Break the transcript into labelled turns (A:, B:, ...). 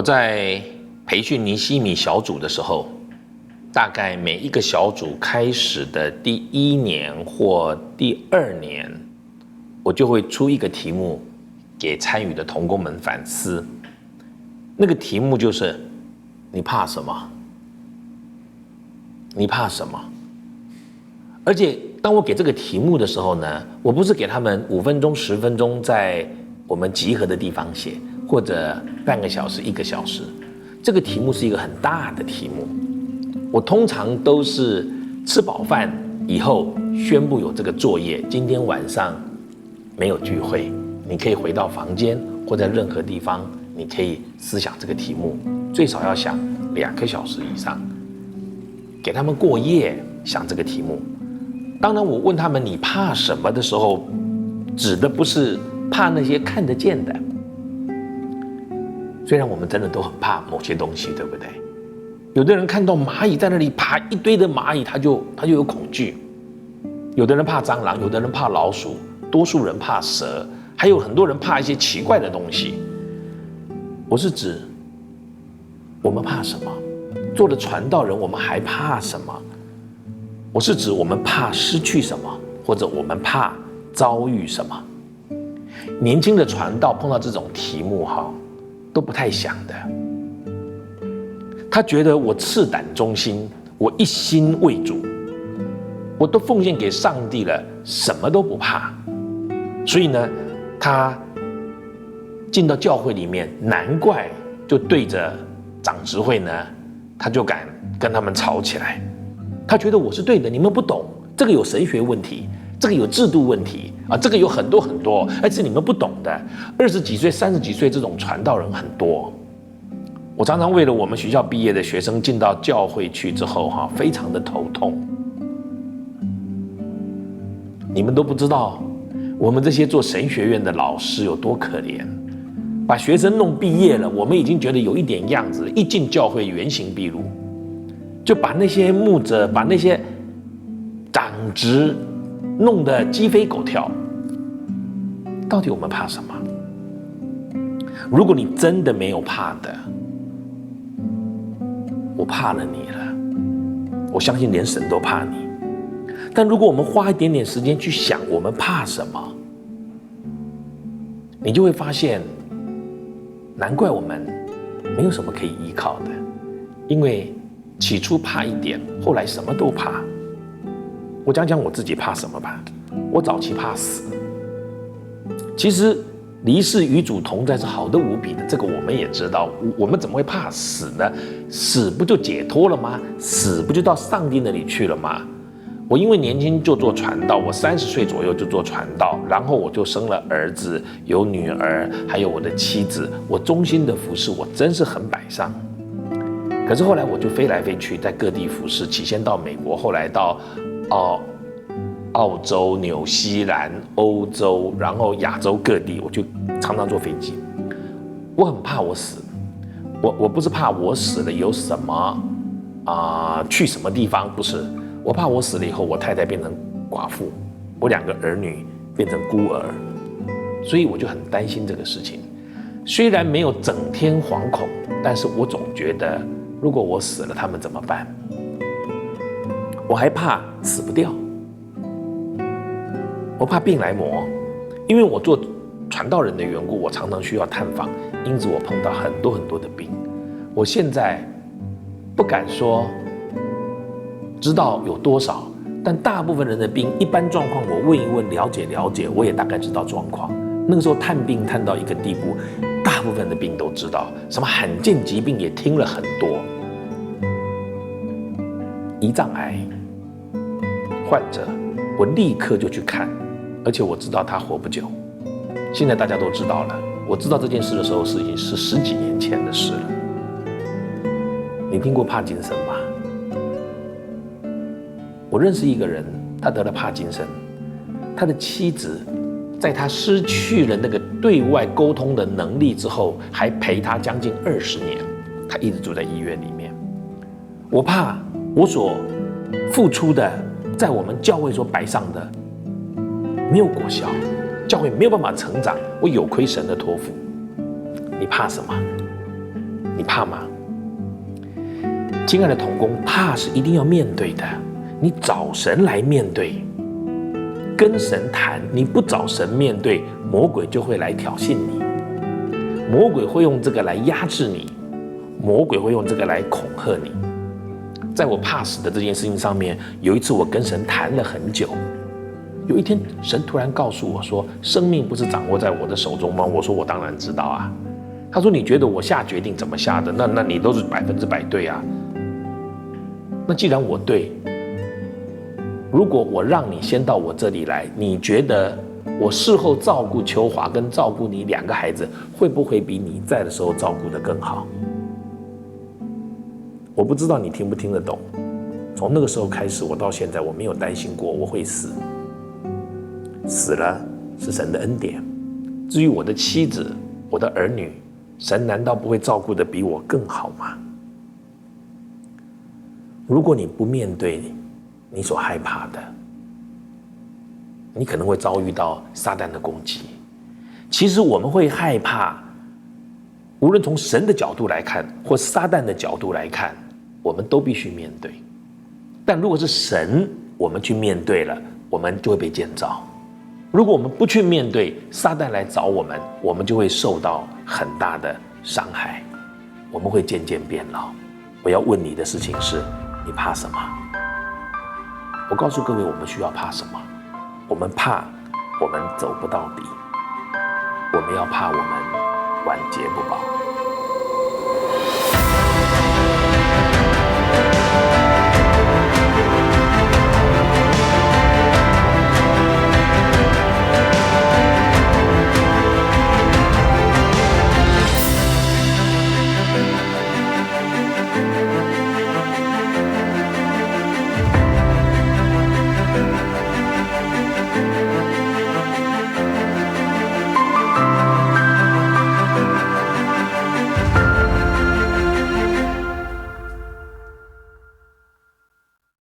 A: 在培训尼西米小组的时候，大概每一个小组开始的第1年或第2年，我就会出一个题目给参与的同工们反思。那个题目就是：你怕什么？你怕什么？而且当我给这个题目的时候呢，我不是给他们5分钟、10分钟在我们集合的地方写，或者半个小时、1个小时。这个题目是一个很大的题目，我通常都是吃饱饭以后宣布有这个作业，今天晚上没有聚会，你可以回到房间或在任何地方，你可以思想这个题目，最少要想2个小时以上，给他们过夜想这个题目。当然我问他们你怕什么的时候，指的不是怕那些看得见的，虽然我们真的都很怕某些东西，对不对？有的人看到蚂蚁在那里爬一堆的蚂蚁，他就有恐惧；有的人怕蟑螂，有的人怕老鼠，多数人怕蛇，还有很多人怕一些奇怪的东西。我是指我们怕什么？做了传道人，我们还怕什么？我是指我们怕失去什么，或者我们怕遭遇什么？年轻的传道碰到这种题目都不太想的。他觉得我赤胆忠心，我一心为主，我都奉献给上帝了，什么都不怕。所以呢，他进到教会里面，难怪就对着长执会呢，他就敢跟他们吵起来。他觉得我是对的，你们不懂，这个有神学问题，这个有制度问题啊，这个有很多很多，而且你们不懂的。20几岁、30几岁这种传道人很多。我常常为了我们学校毕业的学生进到教会去之后非常的头痛。你们都不知道，我们这些做神学院的老师有多可怜，把学生弄毕业了，我们已经觉得有一点样子，一进教会原形毕露，就把那些牧者、把那些长职弄得鸡飞狗跳。到底我们怕什么？如果你真的没有怕的，我怕了你了，我相信连神都怕你。但如果我们花一点点时间去想我们怕什么，你就会发现，难怪我们没有什么可以依靠的，因为起初怕一点，后来什么都怕。我讲讲我自己怕什么吧。我早期怕死。其实离世与主同在是好的无比的，这个我们也知道。我们怎么会怕死呢？死不就解脱了吗？死不就到上帝那里去了吗？我因为年轻就做传道，我30岁左右就做传道，然后我就生了儿子，有女儿，还有我的妻子。我忠心的服侍，我真是很摆上。可是后来我就飞来飞去，在各地服侍，起先到美国，后来到澳洲、纽西兰、欧洲，然后亚洲各地，我就常常坐飞机。我很怕我死，我不是怕我死了有什么去什么地方，不是，我怕我死了以后，我太太变成寡妇，我2个儿女变成孤儿，所以我就很担心这个事情。虽然没有整天惶恐，但是我总觉得，如果我死了，他们怎么办？我还怕死不掉。我怕病来磨，因为我做传道人的缘故，我常常需要探访，因此我碰到很多很多的病。我现在不敢说知道有多少，但大部分人的病，一般状况我问一问，了解了解，我也大概知道状况。那个时候探病探到一个地步，大部分的病都知道，什么罕见疾病也听了很多。胰脏癌患者，我立刻就去看。而且我知道他活不久，现在大家都知道了。我知道这件事的时候，已经是10几年前的事了。你听过帕金森吗？我认识一个人，他得了帕金森，他的妻子在他失去了那个对外沟通的能力之后，还陪他将近20年，他一直住在医院里面。我怕我所付出的，在我们教会所摆上的没有果效，教会没有办法成长，我有亏神的托付。你怕什么？你你怕吗？亲爱的同工，怕是一定要面对的，你找神来面对，跟神谈，你不找神面对，魔鬼就会来挑衅你，魔鬼会用这个来压制你，魔鬼会用这个来恐吓你。在我怕死的这件事情上面，有一次我跟神谈了很久，有一天神突然告诉我说，生命不是掌握在我的手中吗？我说我当然知道啊。他说你觉得我下决定怎么下的？那你都是100%对啊。那既然我对，如果我让你先到我这里来，你觉得我事后照顾秋华跟照顾你2个孩子，会不会比你在的时候照顾得更好？我不知道你听不听得懂。从那个时候开始，我到现在我没有担心过我会死，死了是神的恩典。至于我的妻子、我的儿女，神难道不会照顾得比我更好吗？如果你不面对你所害怕的，你可能会遭遇到撒旦的攻击。其实我们会害怕，无论从神的角度来看，或撒旦的角度来看，我们都必须面对。但如果是神，我们去面对了，我们就会被建造；如果我们不去面对，撒旦来找我们，我们就会受到很大的伤害，我们会渐渐变老。我要问你的事情是，你怕什么？我告诉各位，我们需要怕什么？我们怕我们走不到底，我们要怕我们晚节不保。